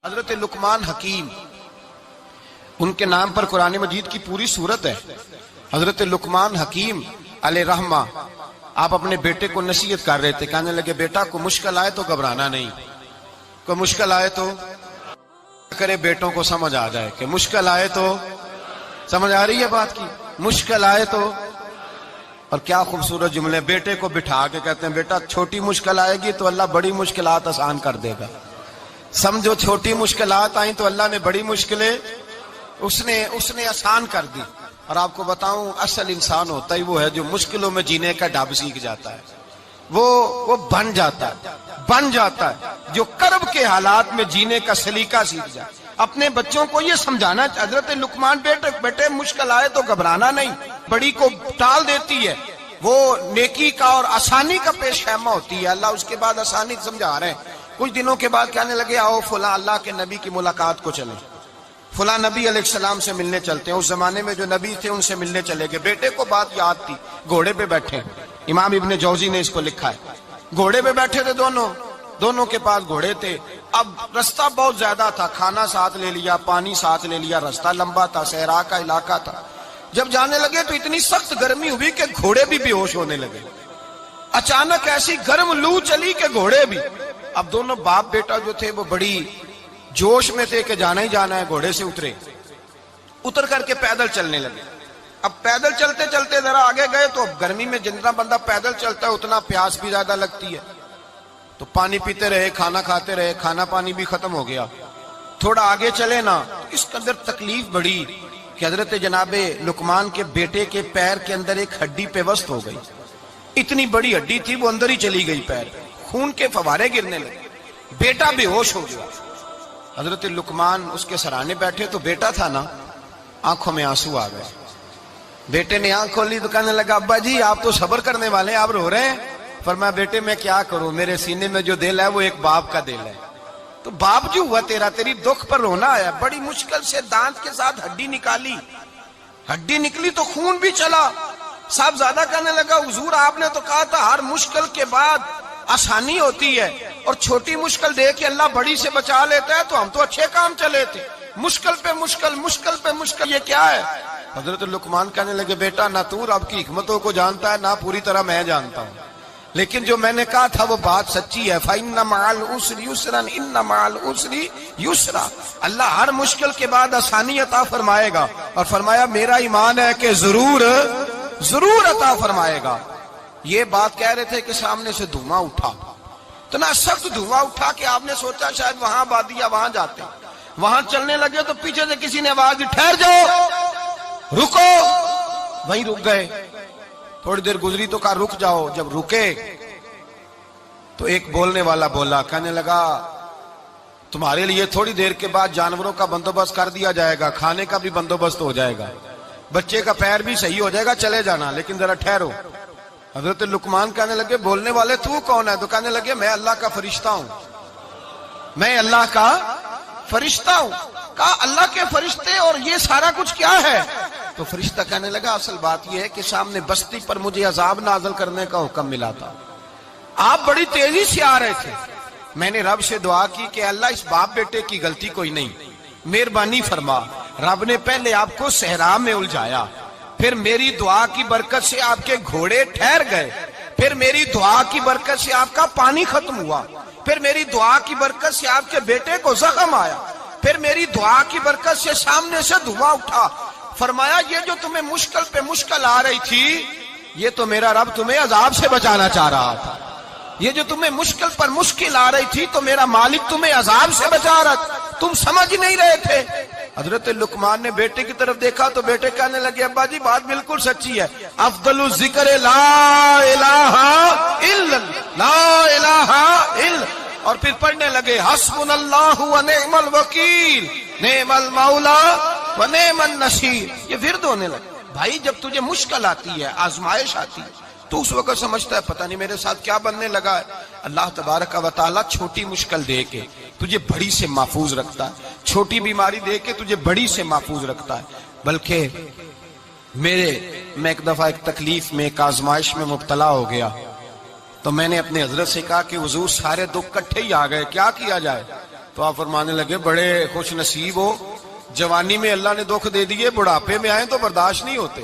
حضرت لقمان حکیم، ان کے نام پر قرآن مجید کی پوری سورت ہے۔ حضرت لقمان حکیم علیہ رحمہ آپ اپنے بیٹے کو نصیحت کر رہے تھے، کہنے لگے بیٹا کو مشکل آئے تو گھبرانا نہیں، کوئی مشکل آئے تو کرے بیٹوں کو سمجھ آ جائے کہ مشکل آئے تو سمجھ آ رہی ہے بات کی، مشکل آئے تو۔ اور کیا خوبصورت جملے، بیٹے کو بٹھا کے کہتے ہیں بیٹا چھوٹی مشکل آئے گی تو اللہ بڑی مشکلات آسان کر دے گا، سمجھو چھوٹی مشکلات آئیں تو اللہ نے بڑی مشکلیں اس نے آسان کر دی۔ اور آپ کو بتاؤں اصل انسان ہوتا ہی وہ ہے جو مشکلوں میں جینے کا ڈھب سیکھ جاتا ہے، وہ بن جاتا ہے جو کرب کے حالات میں جینے کا سلیقہ سیکھ جائے۔ اپنے بچوں کو یہ سمجھانا، حضرت لقمان بیٹے مشکل آئے تو گھبرانا نہیں، بڑی کو ٹال دیتی ہے، وہ نیکی کا اور آسانی کا پیش خیمہ ہوتی ہے، اللہ اس کے بعد آسانی سمجھا رہے ہیں۔ کچھ دنوں کے بعد کہنے لگے آؤ فلاں اللہ کے نبی کی ملاقات کو چلیں، فلاں نبی علیہ السلام سے ملنے چلتے ہیں۔ اس زمانے میں جو نبی تھے ان سے ملنے چلے گئے، بیٹے کو بات یاد تھی، گھوڑے پہ بیٹھے، امام ابن جوزی نے اس کو لکھا ہے، گھوڑے پہ بیٹھے تھے دونوں کے پاس گھوڑے تھے۔ اب رستہ بہت زیادہ تھا، کھانا ساتھ لے لیا، پانی ساتھ لے لیا، رستہ لمبا تھا، صحرا کا علاقہ تھا۔ جب جانے لگے تو اتنی سخت گرمی ہوئی کہ گھوڑے بھی بے ہوش ہونے لگے، اچانک ایسی گرم لو چلی کہ گھوڑے بھی۔ اب دونوں باپ بیٹا جو تھے وہ بڑی جوش میں تھے کہ جانا ہی جانا ہے، گھوڑے سے اتر کر کے پیدل چلنے لگے۔ اب پیدل چلتے چلتے ذرا آگے گئے تو اب گرمی میں جتنا بندہ پیدل چلتا ہے اتنا پیاس بھی زیادہ لگتی ہے، تو پانی پیتے رہے، کھانا کھاتے رہے، کھانا پانی بھی ختم ہو گیا۔ تھوڑا آگے چلے نا تو اس کے اندر تکلیف بڑی کہ حضرت جناب لقمان کے بیٹے کے پیر کے اندر ایک ہڈی پیوست ہو گئی، اتنی بڑی ہڈی تھی وہ اندر ہی چلی گئی، پیر خون کے فوارے گرنے لگے، بیٹا بے ہوش ہو گیا۔ حضرت لقمان اس کے سرانے بیٹھے تو بیٹا تھا نا، آنکھوں میں آنسو آ گئے۔ بیٹے نے آنکھ کھولی تو کہنے لگا ابا جی آپ تو صبر کرنے والے ہیں، آپ رو رہے ہیں۔ فرمایا بیٹے میں کیا کروں، میرے سینے میں جو دل ہے وہ ایک باپ کا دل ہے، تو باپ جو ہوا تیری دکھ پر رونا آیا۔ بڑی مشکل سے دانت کے ساتھ ہڈی نکالی، ہڈی نکلی تو خون بھی چلا۔ صاحب زیادہ کہنے لگا حضور آپ نے تو کہا تھا ہر مشکل کے بعد آسانی ہوتی ہے، اور چھوٹی مشکل دے کے اللہ بڑی سے بچا لیتا ہے، تو ہم تو اچھے کام چلے تھے، مشکل پہ مشکل یہ کیا ہے؟ حضرت لقمان کہنے لگے بیٹا نہ تو رب کی حکمتوں کو جانتا ہے نہ پوری طرح میں جانتا ہوں، لیکن جو میں نے کہا تھا وہ بات سچی ہے۔ فَإِنَّ مَعَ الْعُسْرِ يُسْرًا إِنَّ مَعَ الْعُسْرِ يُسْرًا، اللہ ہر مشکل کے بعد آسانی عطا فرمائے گا، اور فرمایا میرا ایمان ہے کہ ضرور عطا فرمائے گا۔ یہ بات کہہ رہے تھے کہ سامنے سے دھواں اٹھا، اتنا سخت دھواں اٹھا کہ آپ نے سوچا شاید وہاں آبادی یا وہاں جاتے ہیں۔ وہاں چلنے لگے تو پیچھے سے کسی نے آواز دی ٹھہر جاؤ، رکو، وہیں رک گئے۔ تھوڑی دیر گزری تو کہا رک جاؤ، جب رکے تو ایک بولنے والا بولا، کہنے لگا تمہارے لیے تھوڑی دیر کے بعد جانوروں کا بندوبست کر دیا جائے گا، کھانے کا بھی بندوبست ہو جائے گا، بچے کا پیر بھی صحیح ہو جائے گا، چلے جانا لیکن ذرا ٹھہرو۔ حضرت لقمان کہنے لگے بولنے والے تو کون ہے؟ تو کہنے لگے میں اللہ کا فرشتہ ہوں، میں اللہ کا فرشتہ ہوں۔ کہا اللہ کے فرشتے اور یہ سارا کچھ کیا ہے؟ تو فرشتہ کہنے لگا اصل بات یہ ہے کہ سامنے بستی پر مجھے عذاب نازل کرنے کا حکم ملا تھا، آپ بڑی تیزی سے آ رہے تھے، میں نے رب سے دعا کی کہ اللہ اس باپ بیٹے کی غلطی کوئی نہیں، مہربانی فرما۔ رب نے پہلے آپ کو صحرا میں الجھایا، پھر میری دعا کی برکت سے آپ کے گھوڑے ٹھہر گئے، پھر میری دعا کی برکت سے آپ کا پانی ختم ہوا، پھر میری دعا کی برکت سے آپ کے بیٹے کو زخم آیا، پھر میری دعا کی برکت سے سامنے سے دھواں اٹھا۔ فرمایا یہ جو تمہیں مشکل پہ مشکل آ رہی تھی، یہ تو میرا رب تمہیں عذاب سے بچانا چاہ رہا تھا، یہ جو تمہیں مشکل پر مشکل آ رہی تھی تو میرا مالک تمہیں عذاب سے بچا رہا تھا، تم سمجھ نہیں رہے تھے۔ حضرت لقمان نے بیٹے کی طرف دیکھا تو بیٹے کہنے لگے ابا جی بات بالکل سچی ہے، افضل الذکر لا الہ الا لا الہ الا، اور پھر پڑھنے لگے حسبنا اللہ ونعم الوکیل نعم المولا ونعم النصیر، یہ ورد ہونے لگے۔ بھائی جب تجھے مشکل آتی ہے، آزمائش آتی ہے، تو اس وقت سمجھتا ہے پتہ نہیں میرے ساتھ کیا بننے لگا ہے۔ اللہ تبارک و تعالیٰ چھوٹی مشکل دے کے تجھے بڑی سے محفوظ رکھتا ہے، چھوٹی بیماری دے کے تجھے بڑی سے محفوظ رکھتا ہے۔ بلکہ میں ایک دفعہ ایک تکلیف میں ایک آزمائش میں مبتلا ہو گیا، تو میں نے اپنے حضرت سے کہا کہ حضور سارے دکھ کٹھے ہی آ گئے، کیا کیا جائے؟ تو آپ فرمانے لگے بڑے خوش نصیب ہو، جوانی میں اللہ نے دکھ دے دیے، بڑھاپے میں آئے تو برداشت نہیں ہوتے،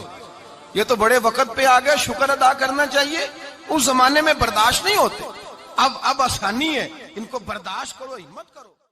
یہ تو بڑے وقت پہ آ گئے، شکر ادا کرنا چاہیے، اس زمانے میں برداشت نہیں ہوتے، اب آسانی ہے، ان کو برداشت کرو، ہمت کرو۔